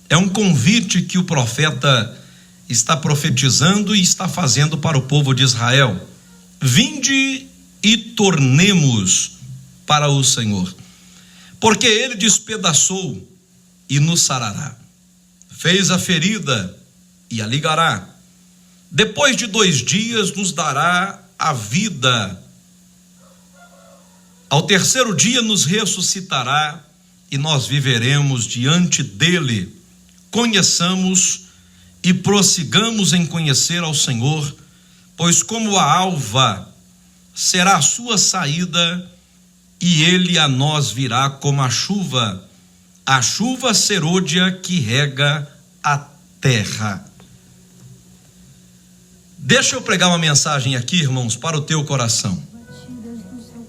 É um convite que o profeta está profetizando e está fazendo para o povo de Israel. Vinde e tornemos para o Senhor, porque ele despedaçou e nos sarará, fez a ferida e a ligará, depois de 2 dias nos dará a vida, ao 3º dia nos ressuscitará e nós viveremos diante dele. Conheçamos e prossigamos em conhecer ao Senhor, pois como a alva será a sua saída, e ele a nós virá como a chuva serôdia que rega a terra. Deixa eu pregar uma mensagem aqui, irmãos, para o teu coração.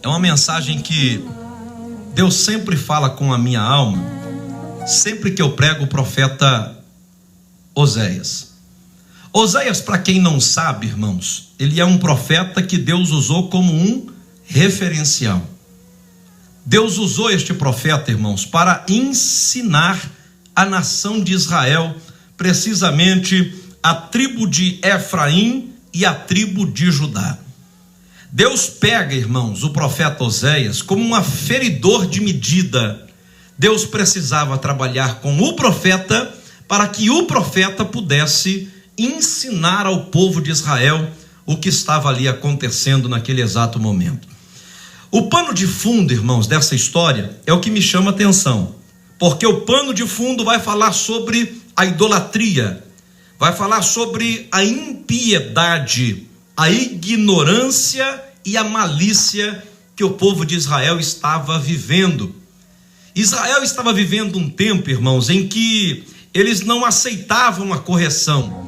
É uma mensagem que Deus sempre fala com a minha alma, sempre que eu prego o profeta Oséias. Oséias, para quem não sabe, irmãos, ele é um profeta que Deus usou como um referencial. Deus usou este profeta, irmãos, para ensinar a nação de Israel, precisamente a tribo de Efraim e a tribo de Judá. Deus pega, irmãos, o profeta Oséias como um aferidor de medida. Deus precisava trabalhar com o profeta para que o profeta pudesse ensinar ao povo de Israel o que estava ali acontecendo naquele exato momento. O pano de fundo, irmãos, dessa história é o que me chama a atenção, porque o pano de fundo vai falar sobre a idolatria, vai falar sobre a impiedade, a ignorância e a malícia que o povo de Israel estava vivendo. Israel estava vivendo um tempo, irmãos, em que eles não aceitavam a correção,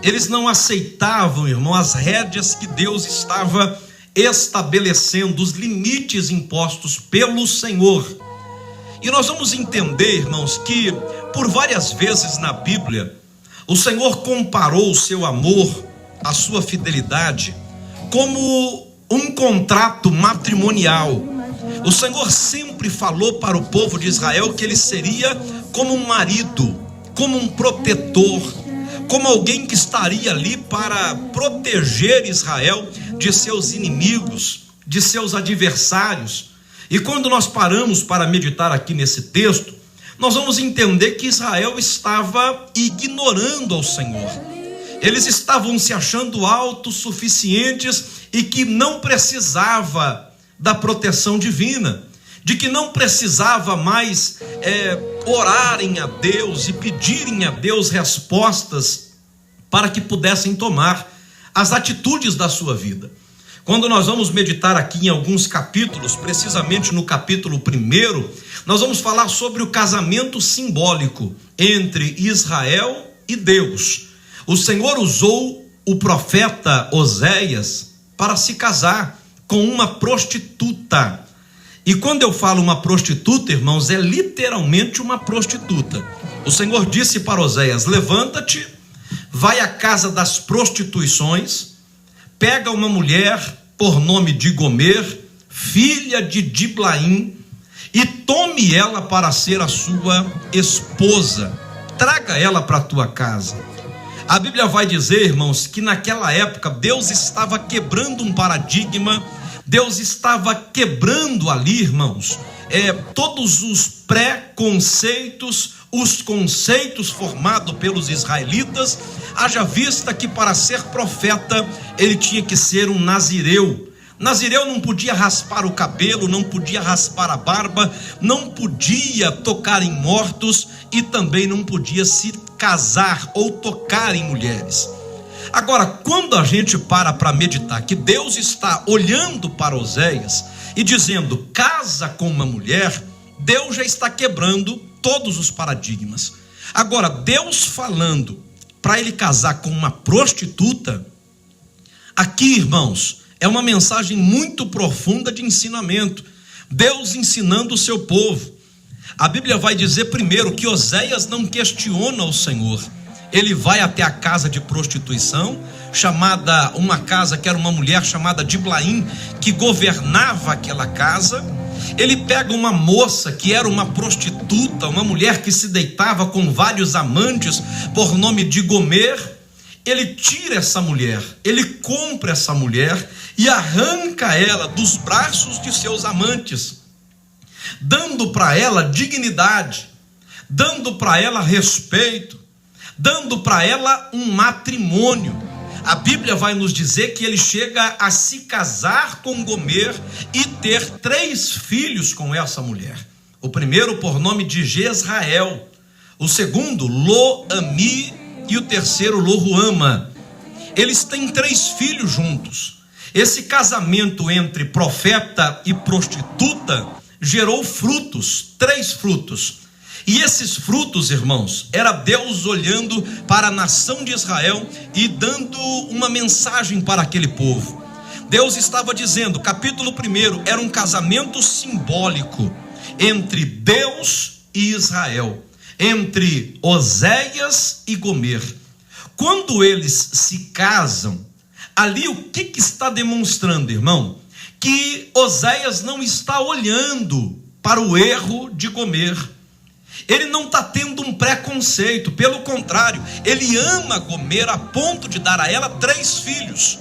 eles não aceitavam, irmão, as rédeas que Deus estava estabelecendo, os limites impostos pelo Senhor. E nós vamos entender, irmãos, que por várias vezes na Bíblia, o Senhor comparou o seu amor, a sua fidelidade, como um contrato matrimonial. O Senhor sempre falou para o povo de Israel que ele seria como um marido, como um protetor, como alguém que estaria ali para proteger Israel de seus inimigos, de seus adversários. E quando nós paramos para meditar aqui nesse texto, nós vamos entender que Israel estava ignorando ao Senhor. Eles estavam se achando autossuficientes e que não precisava da proteção divina, de que não precisava mais orarem a Deus e pedirem a Deus respostas para que pudessem tomar as atitudes da sua vida. Quando nós vamos meditar aqui em alguns capítulos, precisamente no capítulo 1, nós vamos falar sobre o casamento simbólico entre Israel e Deus. O Senhor usou o profeta Oséias para se casar com uma prostituta. E quando eu falo uma prostituta, irmãos, é literalmente uma prostituta. O Senhor disse para Oséias: levanta-te, vai à casa das prostituições, pega uma mulher por nome de Gomer, filha de Diblaim, e tome ela para ser a sua esposa. Traga ela para a tua casa. A Bíblia vai dizer, irmãos, que naquela época Deus estava quebrando um paradigma, Deus estava quebrando ali, irmãos, todos os preconceitos, os conceitos formados pelos israelitas, haja vista que para ser profeta ele tinha que ser um nazireu. Nazireu não podia raspar o cabelo, não podia raspar a barba, não podia tocar em mortos e também não podia se casar ou tocar em mulheres. Agora, quando a gente para meditar que Deus está olhando para Oséias e dizendo: casa com uma mulher, Deus já está quebrando todos os paradigmas. Agora, Deus falando para ele casar com uma prostituta, aqui, irmãos, é uma mensagem muito profunda de ensinamento. Deus ensinando o seu povo. A Bíblia vai dizer primeiro que Oséias não questiona o Senhor. Ele vai até a casa de prostituição, uma casa que era uma mulher chamada Diblaim, que governava aquela casa. Ele pega uma moça que era uma prostituta, uma mulher que se deitava com vários amantes por nome de Gomer. Ele tira essa mulher, ele compra essa mulher e arranca ela dos braços de seus amantes, dando para ela dignidade, dando para ela respeito, dando para ela um matrimônio. A Bíblia vai nos dizer que ele chega a se casar com Gomer e ter 3 filhos com essa mulher. O primeiro por nome de Jezrael, o segundo Lo-Ami e o terceiro Lo-Ruama. Eles têm 3 filhos juntos. Esse casamento entre profeta e prostituta gerou frutos, 3 frutos. E esses frutos, irmãos, era Deus olhando para a nação de Israel e dando uma mensagem para aquele povo. Deus estava dizendo, capítulo 1, era um casamento simbólico entre Deus e Israel, entre Oséias e Gomer. Quando eles se casam, ali o que está demonstrando, irmão? Que Oséias não está olhando para o erro de Gomer. Ele não está tendo um preconceito, pelo contrário, ele ama Gomer a ponto de dar a ela 3 filhos: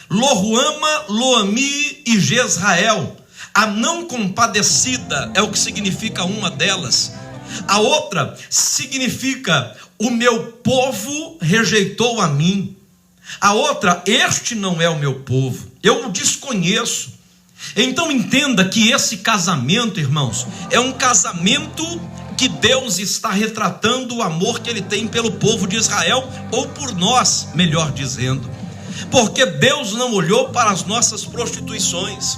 Lo-Ruama, Lo-Ami e Jezrael. A não compadecida é o que significa uma delas. A outra significa: o meu povo rejeitou a mim. A outra: este não é o meu povo, eu o desconheço. Então entenda que esse casamento, irmãos, é um casamento que Deus está retratando o amor que ele tem pelo povo de Israel, ou por nós, melhor dizendo. Porque Deus não olhou para as nossas prostituições,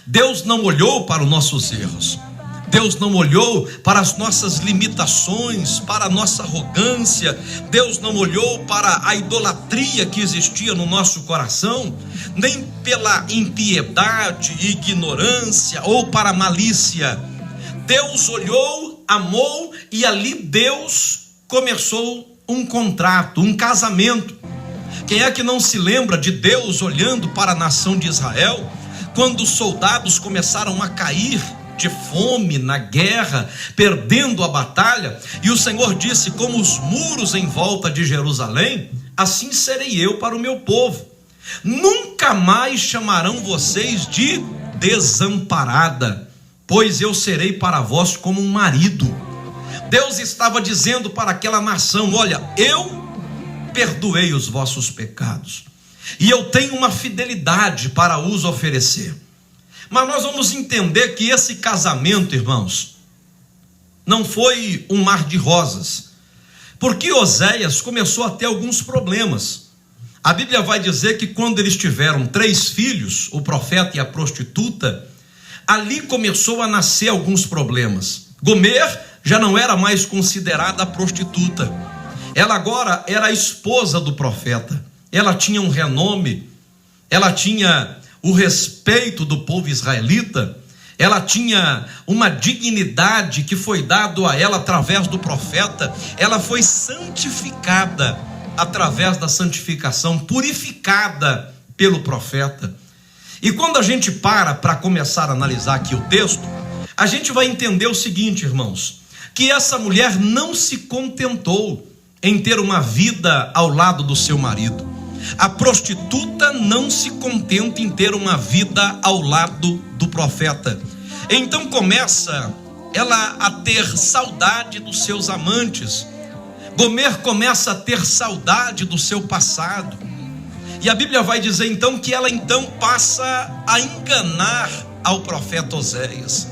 Deus não olhou para os nossos erros, Deus não olhou para as nossas limitações, para a nossa arrogância, Deus não olhou para a idolatria que existia no nosso coração, nem pela impiedade, ignorância ou para a malícia. Deus olhou, amou, e ali Deus começou um contrato, um casamento. Quem é que não se lembra de Deus olhando para a nação de Israel, quando os soldados começaram a cair de fome na guerra, perdendo a batalha, e o Senhor disse: como os muros em volta de Jerusalém, assim serei eu para o meu povo. Nunca mais chamarão vocês de desamparada, pois eu serei para vós como um marido. Deus estava dizendo para aquela nação: olha, eu perdoei os vossos pecados, e eu tenho uma fidelidade para os oferecer. Mas nós vamos entender que esse casamento, irmãos, não foi um mar de rosas, porque Oséias começou a ter alguns problemas. A Bíblia vai dizer que quando eles tiveram 3 filhos, o profeta e a prostituta, ali começou a nascer alguns problemas. Gomer já não era mais considerada a prostituta, ela agora era a esposa do profeta. Ela tinha um renome, ela tinha o respeito do povo israelita, ela tinha uma dignidade que foi dado a ela através do profeta. Ela foi santificada através da santificação, purificada pelo profeta. E quando a gente para começar a analisar aqui o texto, a gente vai entender o seguinte, irmãos, que essa mulher não se contentou em ter uma vida ao lado do seu marido. A prostituta não se contenta em ter uma vida ao lado do profeta. Então começa ela a ter saudade dos seus amantes. Gomer começa a ter saudade do seu passado. E a Bíblia vai dizer então que ela então passa a enganar ao profeta Oséias.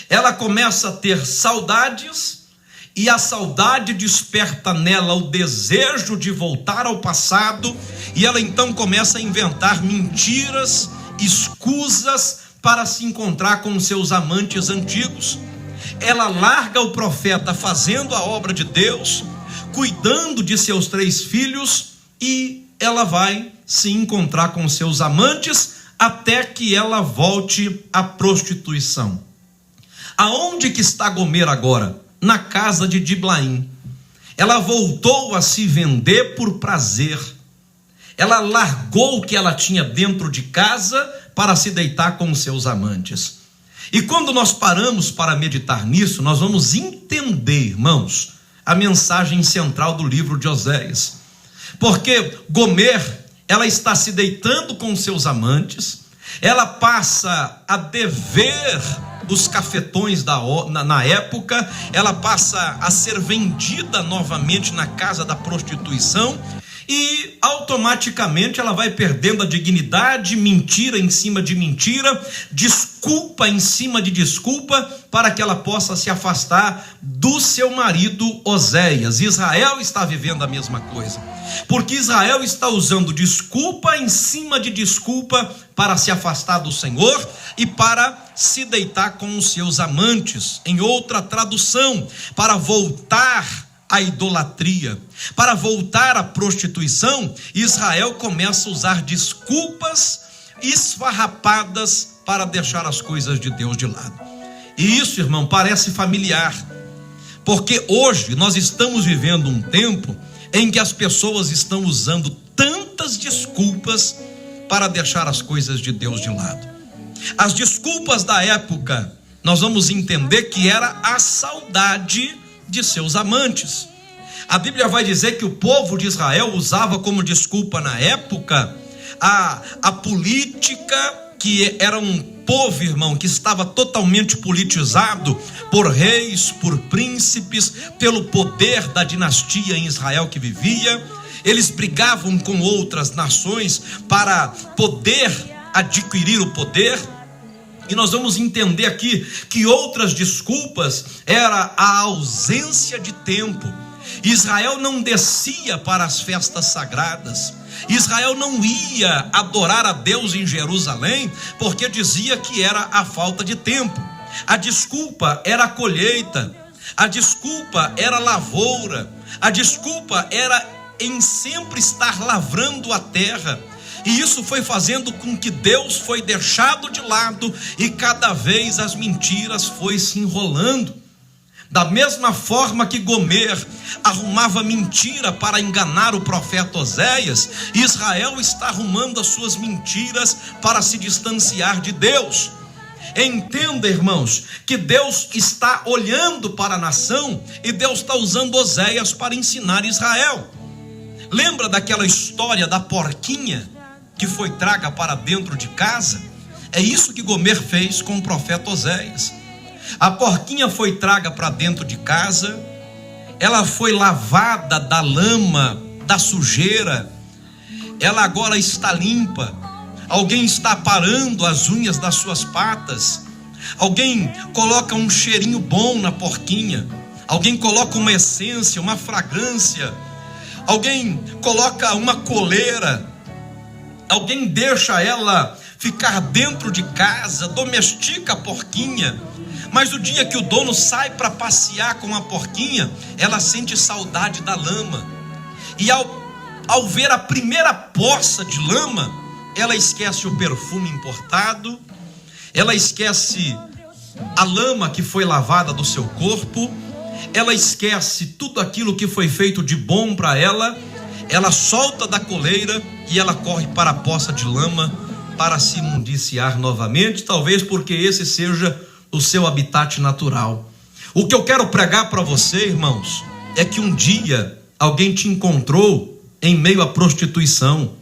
Ela começa a ter saudades, e a saudade desperta nela o desejo de voltar ao passado, e ela então começa a inventar mentiras, escusas para se encontrar com seus amantes antigos. Ela larga o profeta fazendo a obra de Deus, cuidando de seus 3 filhos, e ela vai se encontrar com seus amantes até que ela volte à prostituição. Aonde que está Gomer agora? Na casa de Diblaim. Ela voltou a se vender por prazer. Ela largou o que ela tinha dentro de casa para se deitar com seus amantes. E quando nós paramos para meditar nisso, nós vamos entender, irmãos, a mensagem central do livro de Oséias. Porque Gomer, ela está se deitando com seus amantes, ela passa a dever os cafetões na época, ela passa a ser vendida novamente na casa da prostituição, e automaticamente ela vai perdendo a dignidade, mentira em cima de mentira, desculpa em cima de desculpa, para que ela possa se afastar do seu marido Oséias. Israel está vivendo a mesma coisa, porque Israel está usando desculpa em cima de desculpa para se afastar do Senhor e para se deitar com os seus amantes. Em outra tradução, para voltar a idolatria, para voltar à prostituição, Israel começa a usar desculpas esfarrapadas para deixar as coisas de Deus de lado. E isso, irmão, parece familiar, porque hoje nós estamos vivendo um tempo em que as pessoas estão usando tantas desculpas para deixar as coisas de Deus de lado. As desculpas da época, nós vamos entender que era a saudade de seus amantes. A Bíblia vai dizer que o povo de Israel usava como desculpa na época a política, que era um povo, irmão, que estava totalmente politizado por reis, por príncipes, pelo poder da dinastia em Israel que vivia. Eles brigavam com outras nações para poder adquirir o poder. E nós vamos entender aqui que outras desculpas era a ausência de tempo. Israel não descia para as festas sagradas. Israel não ia adorar a Deus em Jerusalém, porque dizia que era a falta de tempo. A desculpa era a colheita, a desculpa era a lavoura, a desculpa era em sempre estar lavrando a terra. E isso foi fazendo com que Deus foi deixado de lado e cada vez as mentiras foi se enrolando. Da mesma forma que Gomer arrumava mentira para enganar o profeta Oséias, Israel está arrumando as suas mentiras para se distanciar de Deus. Entenda, irmãos, que Deus está olhando para a nação e Deus está usando Oséias para ensinar Israel. Lembra daquela história da porquinha que foi traga para dentro de casa? É isso que Gomer fez com o profeta Oséias. A porquinha foi traga para dentro de casa, ela foi lavada da lama, da sujeira, ela agora está limpa. Alguém está aparando as unhas das suas patas, alguém coloca um cheirinho bom na porquinha, alguém coloca uma essência, uma fragrância, alguém coloca uma coleira, alguém deixa ela ficar dentro de casa, domestica a porquinha. Mas o dia que o dono sai para passear com a porquinha, ela sente saudade da lama. E ao ver a primeira poça de lama, ela esquece o perfume importado, ela esquece a lama que foi lavada do seu corpo, ela esquece tudo aquilo que foi feito de bom para ela, ela solta da coleira e ela corre para a poça de lama para se imundiciar novamente, talvez porque esse seja o seu habitat natural. O que eu quero pregar para você, irmãos, é que um dia alguém te encontrou em meio à prostituição,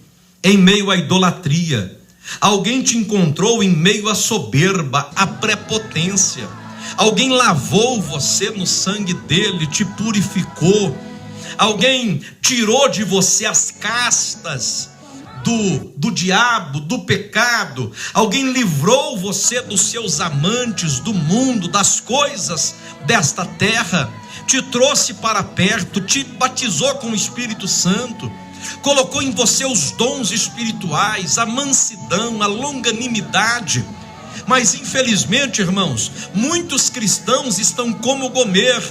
em meio à idolatria. Alguém te encontrou em meio à soberba, à prepotência. Alguém lavou você no sangue dele, te purificou. Alguém tirou de você as castas do diabo, do pecado. Alguém livrou você dos seus amantes, do mundo, das coisas desta terra, te trouxe para perto, te batizou com o Espírito Santo, colocou em você os dons espirituais, a mansidão, a longanimidade. Mas infelizmente, irmãos, muitos cristãos estão como Gomer,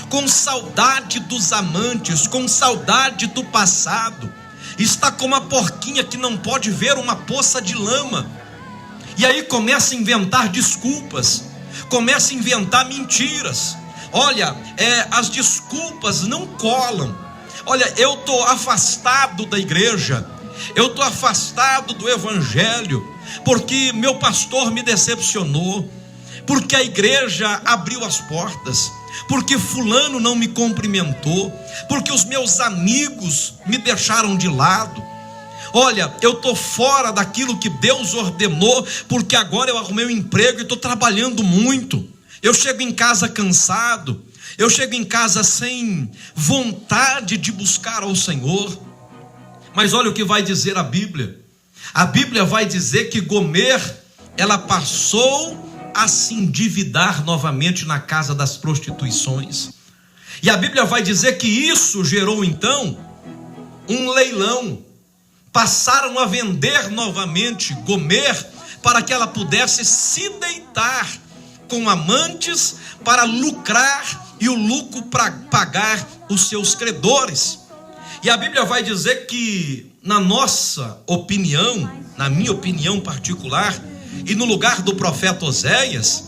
com saudade dos amantes, com saudade do passado. Está como a porquinha que não pode ver uma poça de lama, e aí começa a inventar desculpas, começa a inventar mentiras. Olha, as desculpas não colam. Olha, eu estou afastado da igreja, eu estou afastado do evangelho, porque meu pastor me decepcionou, porque a igreja abriu as portas, porque fulano não me cumprimentou, porque os meus amigos me deixaram de lado. Olha, eu estou fora daquilo que Deus ordenou, porque agora eu arrumei um emprego e estou trabalhando muito. Eu chego em casa cansado, eu chego em casa sem vontade de buscar ao Senhor. Mas olha o que vai dizer a Bíblia. A Bíblia vai dizer que Gomer, ela passou a se endividar novamente na casa das prostituições. E a Bíblia vai dizer que isso gerou então um leilão. Passaram a vender novamente Gomer para que ela pudesse se deitar com amantes para lucrar e o lucro para pagar os seus credores. E a Bíblia vai dizer que, na nossa opinião, na minha opinião particular, e no lugar do profeta Oséias,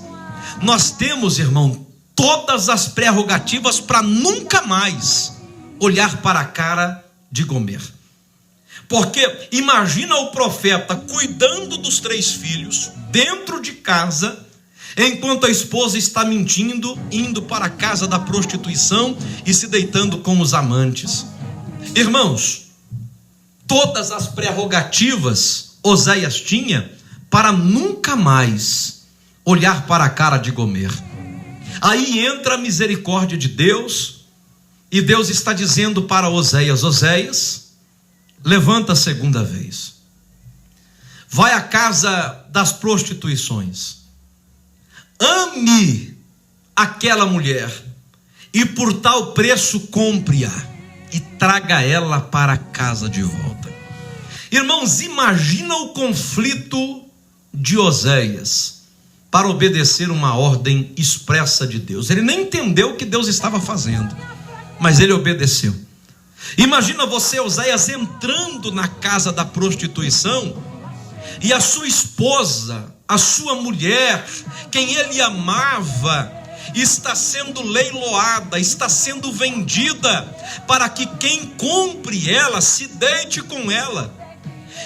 nós temos, irmão, todas as prerrogativas para nunca mais olhar para a cara de Gomer. Porque imagina o profeta cuidando dos 3 filhos, dentro de casa, enquanto a esposa está mentindo, indo para a casa da prostituição e se deitando com os amantes. Irmãos, todas as prerrogativas Oséias tinha para nunca mais olhar para a cara de Gomer. Aí entra a misericórdia de Deus, e Deus está dizendo para Oséias: Oséias, levanta a segunda vez, vai à casa das prostituições, ame aquela mulher, e por tal preço compre-a, e traga ela para casa de volta. Irmãos, imagina o conflito de Oséias para obedecer uma ordem expressa de Deus. Ele nem entendeu o que Deus estava fazendo, mas ele obedeceu. Imagina você, Oséias, entrando na casa da prostituição, e a sua esposa, a sua mulher, quem ele amava, está sendo leiloada, está sendo vendida, para que quem compre ela se deite com ela.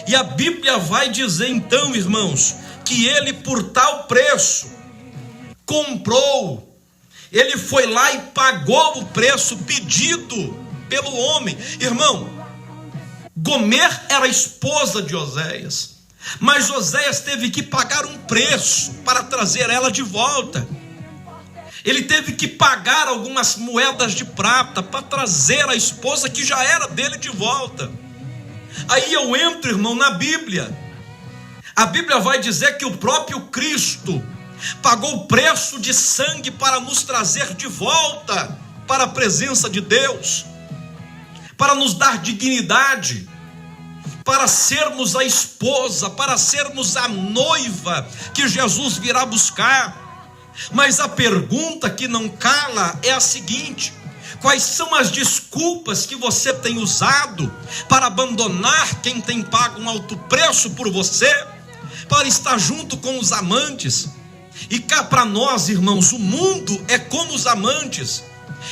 E a Bíblia vai dizer então, irmãos, que ele por tal preço comprou, ele foi lá e pagou o preço pedido pelo homem. Irmão, Gomer era esposa de Oséias, mas Oséias teve que pagar um preço para trazer ela de volta. Ele teve que pagar algumas moedas de prata para trazer a esposa que já era dele de volta. Aí eu entro, irmão, na Bíblia. A Bíblia vai dizer que o próprio Cristo pagou o preço de sangue para nos trazer de volta para a presença de Deus, para nos dar dignidade, para sermos a esposa, para sermos a noiva que Jesus virá buscar. Mas a pergunta que não cala é a seguinte: quais são as desculpas que você tem usado para abandonar quem tem pago um alto preço por você, para estar junto com os amantes? E cá para nós, irmãos, o mundo é como os amantes,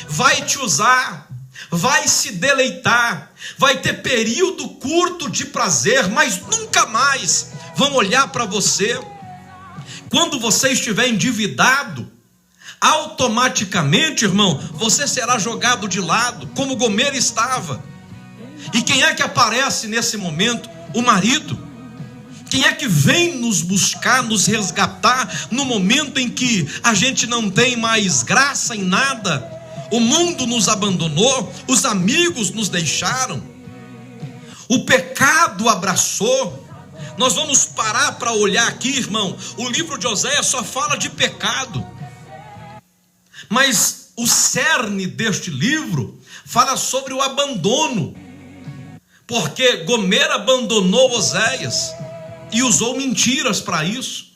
vai te usar, vai se deleitar, vai ter período curto de prazer, mas nunca mais vão olhar para você. Quando você estiver endividado, automaticamente, irmão, você será jogado de lado, como Gomer estava. E quem é que aparece nesse momento? O marido. Quem é que vem nos buscar, nos resgatar, no momento em que a gente não tem mais graça em nada? O mundo nos abandonou, os amigos nos deixaram, o pecado abraçou. Nós vamos parar para olhar aqui, irmão. O livro de Oséias só fala de pecado, mas o cerne deste livro fala sobre o abandono, porque Gomer abandonou Oséias e usou mentiras para isso.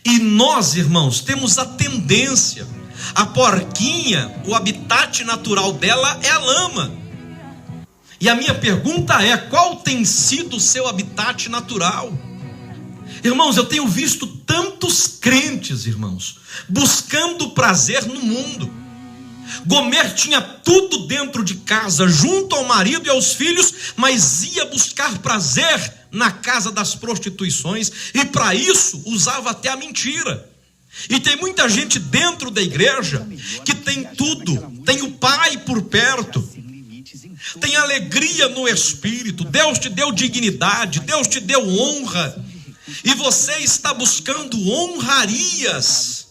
E nós, irmãos, temos a tendência, a porquinha, o habitat natural dela é a lama. E a minha pergunta é: qual tem sido o seu habitat natural? Irmãos, eu tenho visto tantos crentes, irmãos, buscando prazer no mundo. Gomer tinha tudo dentro de casa, junto ao marido e aos filhos, mas ia buscar prazer na casa das prostituições, e para isso usava até a mentira. E tem muita gente dentro da igreja que tem tudo, tem o Pai por perto, tem alegria no Espírito, Deus te deu dignidade, Deus te deu honra, e você está buscando honrarias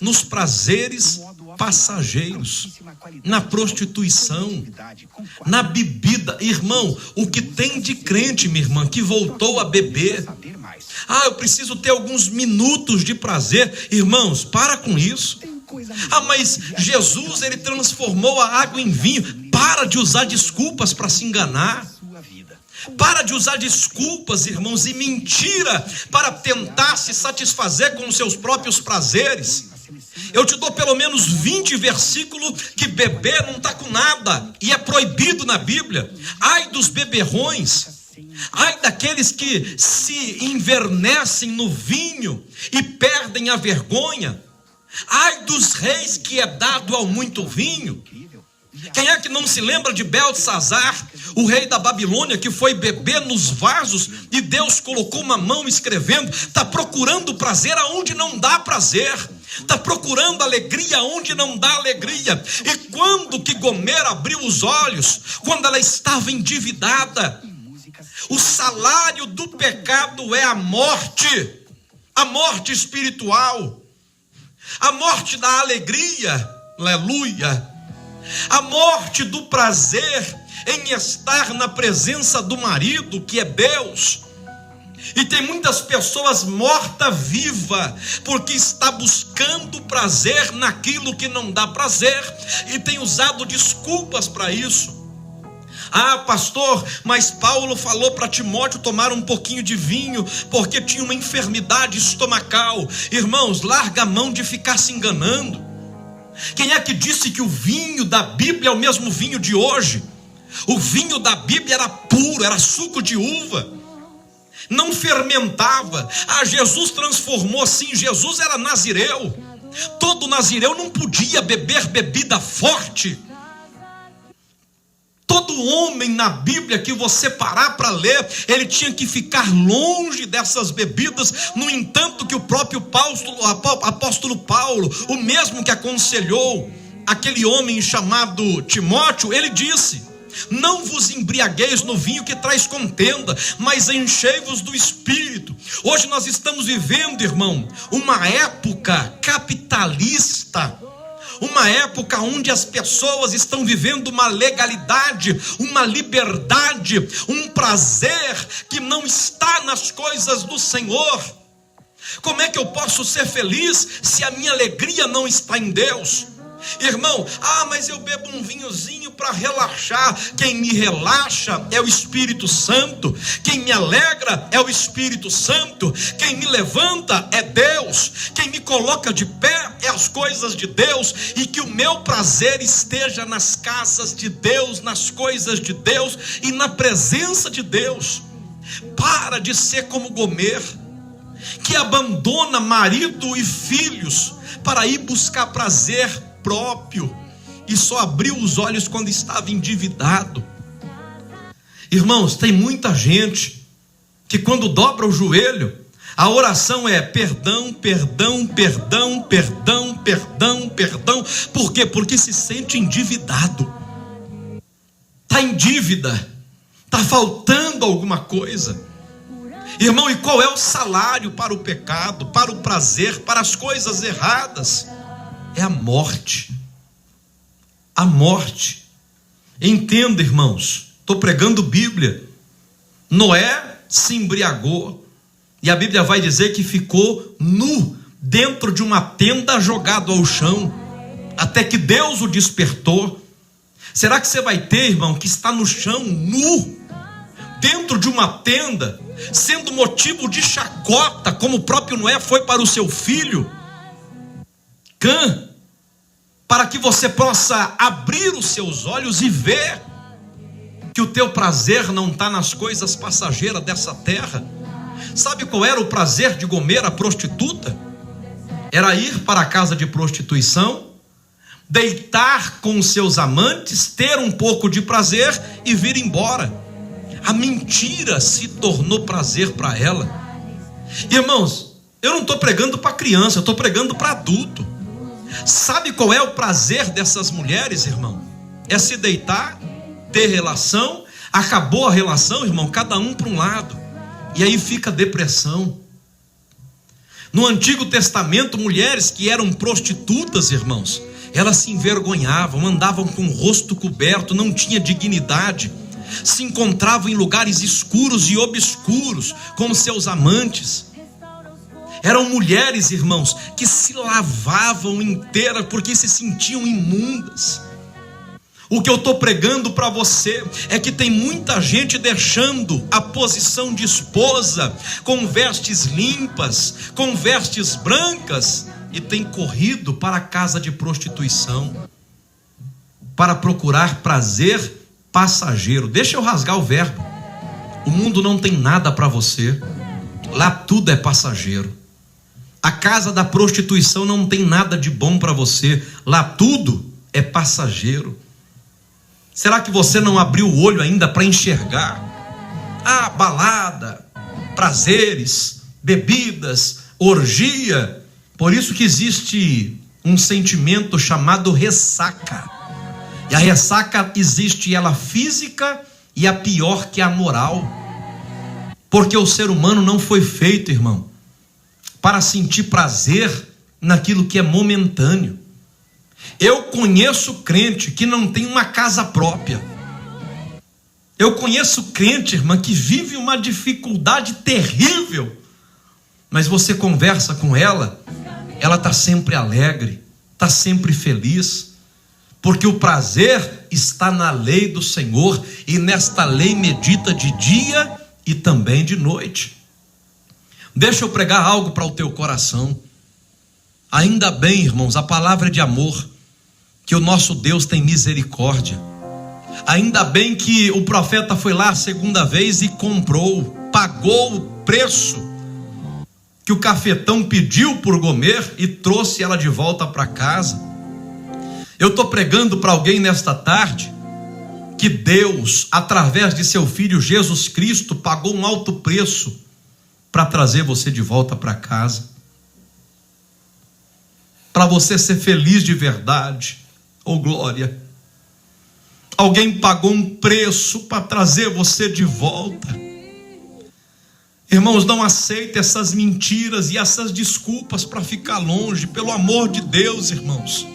nos prazeres passageiros, na prostituição, na bebida. Irmão, o que tem de crente, minha irmã, que voltou a beber? Eu preciso ter alguns minutos de prazer. Irmãos, para com isso. Mas Jesus, ele transformou a água em vinho. Para de usar desculpas para se enganar. Para de usar desculpas, irmãos, e mentira para tentar se satisfazer com os seus próprios prazeres. Eu te dou pelo menos 20 versículos que beber não está com nada, e é proibido na Bíblia. Ai dos beberrões, ai daqueles que se invernecem no vinho e perdem a vergonha. Ai dos reis que é dado ao muito vinho. Quem é que não se lembra de Beltesazar, o rei da Babilônia, que foi beber nos vasos e Deus colocou uma mão escrevendo? Está procurando prazer aonde não dá prazer, está procurando alegria onde não dá alegria. E quando que Gomer abriu os olhos? Quando ela estava endividada. O salário do pecado é a morte espiritual, a morte da alegria, aleluia, a morte do prazer em estar na presença do marido, que é Deus. E tem muitas pessoas morta-viva, porque está buscando prazer naquilo que não dá prazer, e tem usado desculpas para isso. Pastor, mas Paulo falou para Timóteo tomar um pouquinho de vinho, porque tinha uma enfermidade estomacal. Irmãos, larga a mão de ficar se enganando. Quem é que disse que o vinho da Bíblia é o mesmo vinho de hoje? O vinho da Bíblia era puro, era suco de uva, não fermentava. Jesus transformou assim. Jesus era nazireu. Todo nazireu não podia beber bebida forte. Todo homem na Bíblia que você parar para ler, ele tinha que ficar longe dessas bebidas. No entanto, que o próprio apóstolo Paulo, o mesmo que aconselhou aquele homem chamado Timóteo, ele disse: não vos embriagueis no vinho que traz contenda, mas enchei-vos do Espírito. Hoje nós estamos vivendo, irmão, uma época capitalista, uma época onde as pessoas estão vivendo uma legalidade, uma liberdade, um prazer que não está nas coisas do Senhor. Como é que eu posso ser feliz se a minha alegria não está em Deus? Irmão, mas eu bebo um vinhozinho para relaxar. Quem me relaxa é o Espírito Santo. Quem me alegra é o Espírito Santo. Quem me levanta é Deus. Quem me coloca de pé é as coisas de Deus. E que o meu prazer esteja nas casas de Deus, nas coisas de Deus e na presença de Deus. Para de ser como Gomer, que abandona marido e filhos para ir buscar prazer próprio, e só abriu os olhos quando estava endividado. Irmãos, tem muita gente que quando dobra o joelho, a oração é perdão, perdão, perdão, perdão, perdão, perdão. Por quê? Porque se sente endividado, está em dívida, está faltando alguma coisa. Irmão, e qual é o salário para o pecado, para o prazer, para as coisas erradas? É a morte. A morte. Entenda, irmãos, estou pregando Bíblia. Noé se embriagou, e a Bíblia vai dizer que ficou nu dentro de uma tenda, jogado ao chão, até que Deus o despertou. Será que você vai ter, irmão, que está no chão, nu, dentro de uma tenda, sendo motivo de chacota, como o próprio Noé foi para o seu filho Cã, para que você possa abrir os seus olhos e ver que o teu prazer não está nas coisas passageiras dessa terra? Sabe qual era o prazer de Gomer, a prostituta? Era ir para a casa de prostituição, deitar com os seus amantes, ter um pouco de prazer e vir embora. A mentira se tornou prazer para ela. Irmãos, Eu não estou pregando para criança, eu estou pregando para adulto. Sabe qual é o prazer dessas mulheres, irmão? É se deitar, ter relação, acabou a relação, irmão, cada um para um lado. E aí fica depressão. No Antigo Testamento, mulheres que eram prostitutas, irmãos, elas se envergonhavam, andavam com o rosto coberto, não tinha dignidade, se encontravam em lugares escuros e obscuros com seus amantes. Eram mulheres, irmãos, que se lavavam inteiras porque se sentiam imundas. O que eu estou pregando para você é que tem muita gente deixando a posição de esposa com vestes limpas, com vestes brancas, e tem corrido para a casa de prostituição para procurar prazer passageiro. Deixa eu rasgar o verbo. O mundo não tem nada para você. Lá tudo é passageiro. A casa da prostituição não tem nada de bom para você. Lá tudo é passageiro. Será que você não abriu o olho ainda para enxergar? Balada, prazeres, bebidas, orgia. Por isso que existe um sentimento chamado ressaca. E a ressaca existe ela física e a pior que a moral. Porque o ser humano não foi feito, irmão, para sentir prazer naquilo que é momentâneo. Eu conheço crente que não tem uma casa própria. Eu conheço crente, irmã, que vive uma dificuldade terrível. Mas você conversa com ela, ela está sempre alegre, está sempre feliz. Porque o prazer está na lei do Senhor, e nesta lei medita de dia e também de noite. Deixa eu pregar algo para o teu coração. Ainda bem, irmãos, a palavra é de amor, que o nosso Deus tem misericórdia. Ainda bem que o profeta foi lá a segunda vez e comprou, pagou o preço que o cafetão pediu por Gomer e trouxe ela de volta para casa. Eu estou pregando para alguém nesta tarde que Deus, através de seu Filho Jesus Cristo, pagou um alto preço para trazer você de volta para casa, para você ser feliz de verdade. Oh glória! Alguém pagou um preço para trazer você de volta. Irmãos, não aceite essas mentiras e essas desculpas para ficar longe, pelo amor de Deus, irmãos.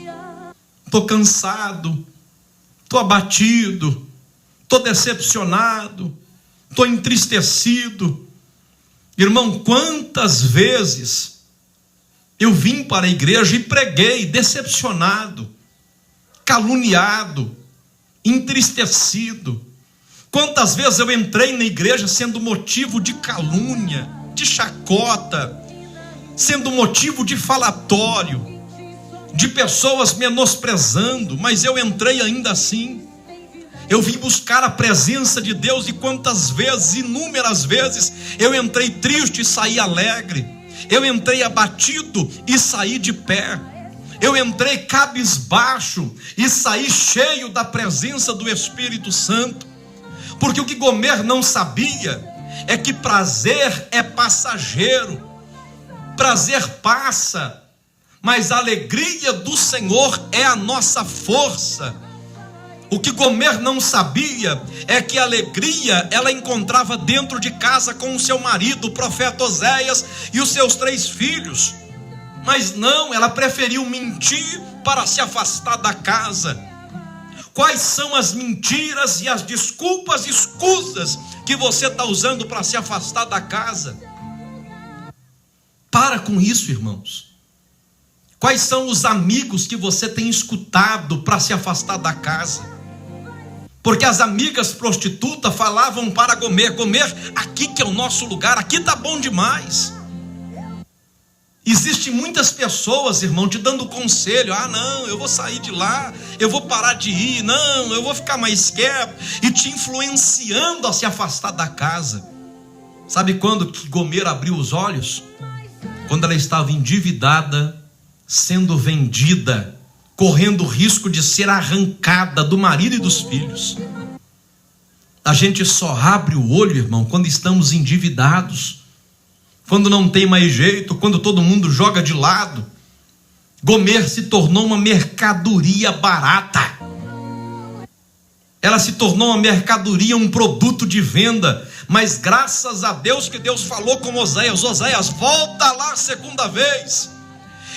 Estou cansado, estou abatido, estou decepcionado, estou entristecido. Irmão, quantas vezes eu vim para a igreja e preguei decepcionado, caluniado, entristecido. Quantas vezes eu entrei na igreja sendo motivo de calúnia, de chacota, sendo motivo de falatório, de pessoas menosprezando, mas eu entrei ainda assim. Eu vim buscar a presença de Deus, e quantas vezes, inúmeras vezes, eu entrei triste e saí alegre. Eu entrei abatido e saí de pé. Eu entrei cabisbaixo e saí cheio da presença do Espírito Santo. Porque o que Gomer não sabia é que prazer é passageiro. Prazer passa, mas a alegria do Senhor é a nossa força. O que Gomer não sabia é que a alegria ela encontrava dentro de casa com o seu marido, o profeta Oséias, e os seus 3 filhos. Mas não, ela preferiu mentir para se afastar da casa. Quais são as mentiras e as desculpas, escusas que você está usando para se afastar da casa? Para com isso, irmãos. Quais são os amigos que você tem escutado para se afastar da casa? Porque as amigas prostitutas falavam para Gomer: aqui que é o nosso lugar, aqui está bom demais. Existem muitas pessoas, irmão, te dando conselho: não, eu vou sair de lá, eu vou parar de ir, não, eu vou ficar mais quieto, e te influenciando a se afastar da casa. Sabe quando que Gomer abriu os olhos? Quando ela estava endividada, sendo vendida, correndo o risco de ser arrancada do marido e dos filhos. A gente só abre o olho, irmão, quando estamos endividados, quando não tem mais jeito, quando todo mundo joga de lado, Gomer se tornou uma mercadoria barata. Ela se tornou uma mercadoria, um produto de venda. Mas graças a Deus que Deus falou com Oséias: Oséias, volta lá a segunda vez,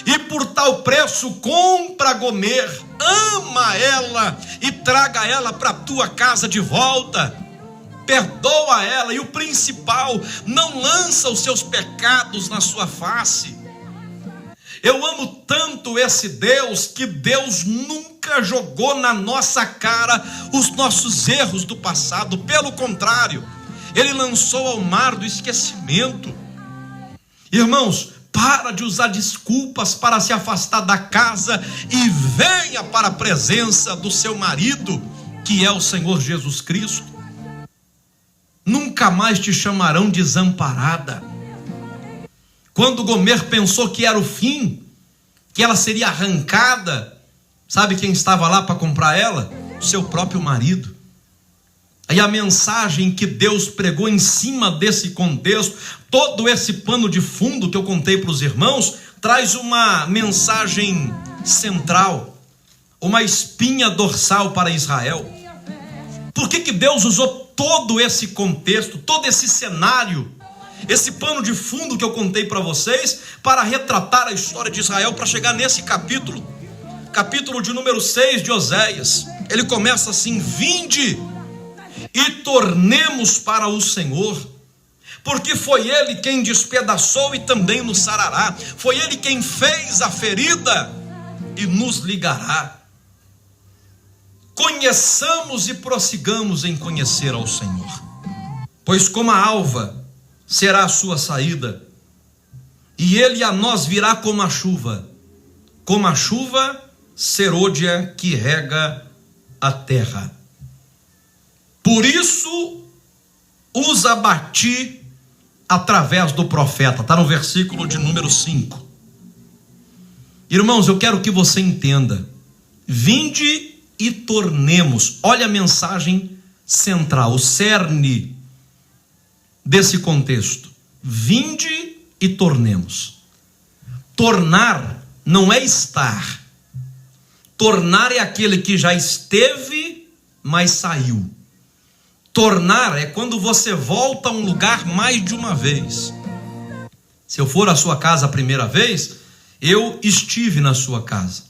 e por tal preço compra Gomer, ama ela e traga ela para a tua casa de volta. Perdoa ela, e o principal, não lança os seus pecados na sua face. Eu amo tanto esse Deus, que Deus nunca jogou na nossa cara os nossos erros do passado. Pelo contrário, Ele lançou ao mar do esquecimento. Irmãos, para de usar desculpas para se afastar da casa e venha para a presença do seu marido, que é o Senhor Jesus Cristo. Nunca mais te chamarão desamparada. Quando Gomer pensou que era o fim, que ela seria arrancada, sabe quem estava lá para comprar ela? O seu próprio marido. Aí a mensagem que Deus pregou em cima desse contexto, todo esse pano de fundo que eu contei para os irmãos, traz uma mensagem central, uma espinha dorsal para Israel. Por que Deus usou todo esse contexto, todo esse cenário, esse pano de fundo que eu contei para vocês, para retratar a história de Israel, para chegar nesse capítulo de número 6 de Oséias? Ele começa assim: vinde e tornemos para o Senhor, porque foi Ele quem despedaçou e também nos sarará, foi Ele quem fez a ferida e nos ligará. Conheçamos e prossigamos em conhecer ao Senhor, pois como a alva será a sua saída, e Ele a nós virá como a chuva serôdia que rega a terra. Por isso os abati através do profeta. Está no versículo de número 5. Irmãos, eu quero que você entenda: vinde e tornemos. Olha a mensagem central, o cerne desse contexto: vinde e tornemos. Tornar não é estar. Tornar é aquele que já esteve, mas saiu. Tornar é quando você volta a um lugar mais de uma vez. Se eu for à sua casa a primeira vez, eu estive na sua casa.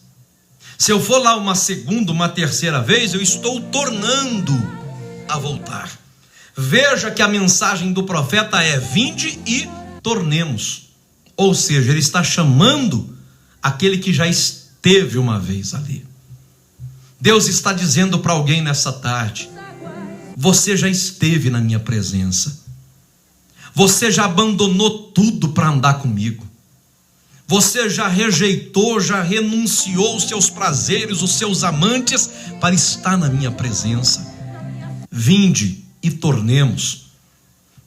Se eu for lá uma segunda, uma terceira vez, eu estou tornando a voltar. Veja que a mensagem do profeta é: vinde e tornemos. Ou seja, ele está chamando aquele que já esteve uma vez ali. Deus está dizendo para alguém nessa tarde: você já esteve na minha presença. Você já abandonou tudo para andar comigo. Você já rejeitou, já renunciou os seus prazeres, os seus amantes, para estar na minha presença. Vinde e tornemos,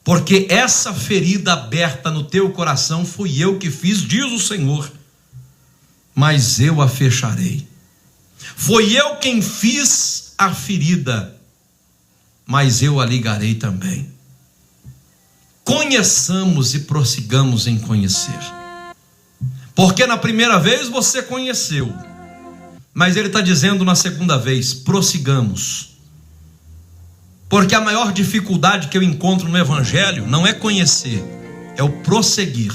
porque essa ferida aberta no teu coração fui eu que fiz, diz o Senhor, mas eu a fecharei. Foi eu quem fiz a ferida, mas eu a ligarei também. Conheçamos e prossigamos em conhecer. Porque na primeira vez você conheceu, mas ele está dizendo na segunda vez: prossigamos. Porque a maior dificuldade que eu encontro no Evangelho não é conhecer, é o prosseguir.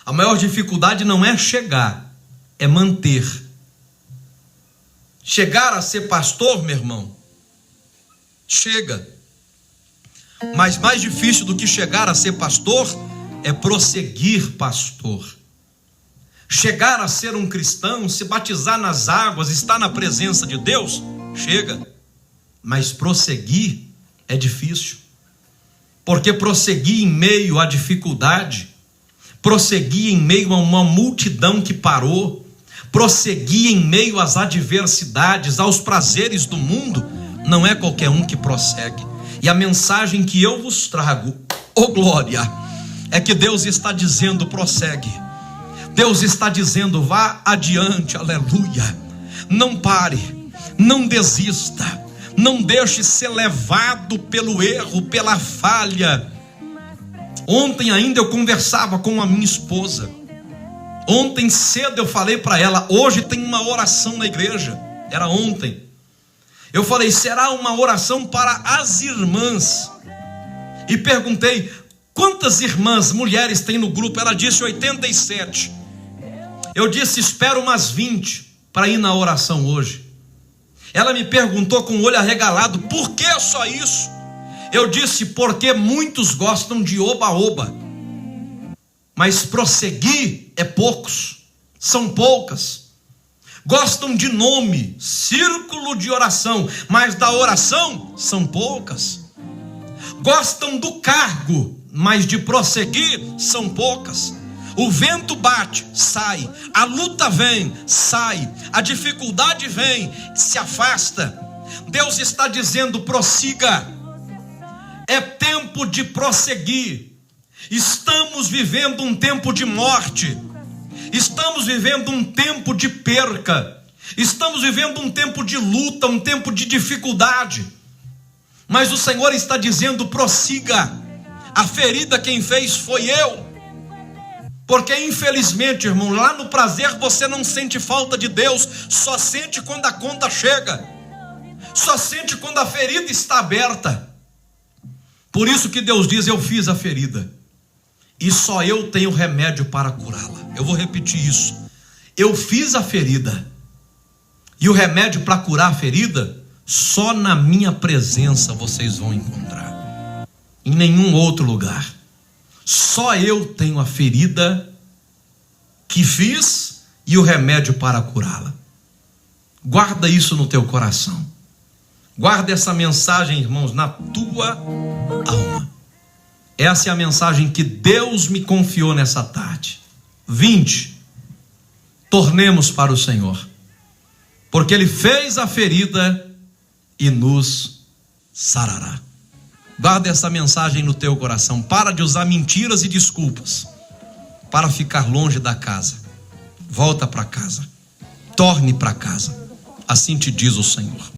A maior dificuldade não é chegar, é manter. Chegar a ser pastor, meu irmão, chega. Mas mais difícil do que chegar a ser pastor é prosseguir pastor. Chegar a ser um cristão, se batizar nas águas, estar na presença de Deus, chega. Mas prosseguir é difícil. Porque prosseguir em meio à dificuldade, prosseguir em meio a uma multidão que parou, prosseguir em meio às adversidades, aos prazeres do mundo, não é qualquer um que prossegue. E a mensagem que eu vos trago, glória, é que Deus está dizendo: prossegue. Deus está dizendo: vá adiante, aleluia. Não pare, não desista, não deixe ser levado pelo erro, pela falha. Ontem ainda eu conversava com a minha esposa. Ontem cedo eu falei para ela, hoje tem uma oração na igreja. Era ontem. Eu falei, será uma oração para as irmãs. E perguntei, quantas irmãs, mulheres tem no grupo? Ela disse 87. Eu disse, espero umas 20 para ir na oração hoje. Ela me perguntou com o olho arregalado, por que só isso? Eu disse, porque muitos gostam de oba-oba, mas prosseguir é poucos, são poucas. Gostam de nome, círculo de oração, mas da oração são poucas. Gostam do cargo, mas de prosseguir são poucas. O vento bate, sai. A luta vem, sai. A dificuldade vem, se afasta. Deus está dizendo, prossiga. É tempo de prosseguir. Estamos vivendo um tempo de morte. Estamos vivendo um tempo de perca. Estamos vivendo um tempo de luta, um tempo de dificuldade. Mas o Senhor está dizendo, prossiga. A ferida quem fez foi eu. Porque infelizmente, irmão, lá no prazer você não sente falta de Deus, só sente quando a conta chega, só sente quando a ferida está aberta. Por isso que Deus diz, eu fiz a ferida, e só eu tenho remédio para curá-la. Eu vou repetir isso, eu fiz a ferida, e o remédio para curar a ferida, só na minha presença vocês vão encontrar, em nenhum outro lugar. Só eu tenho a ferida que fiz e o remédio para curá-la. Guarda isso no teu coração. Guarda essa mensagem, irmãos, na tua alma. Essa é a mensagem que Deus me confiou nessa tarde. 20. Tornemos para o Senhor, porque Ele fez a ferida e nos sarará. Guarda essa mensagem no teu coração. Para de usar mentiras e desculpas para ficar longe da casa. Volta para casa. Torne para casa. Assim te diz o Senhor.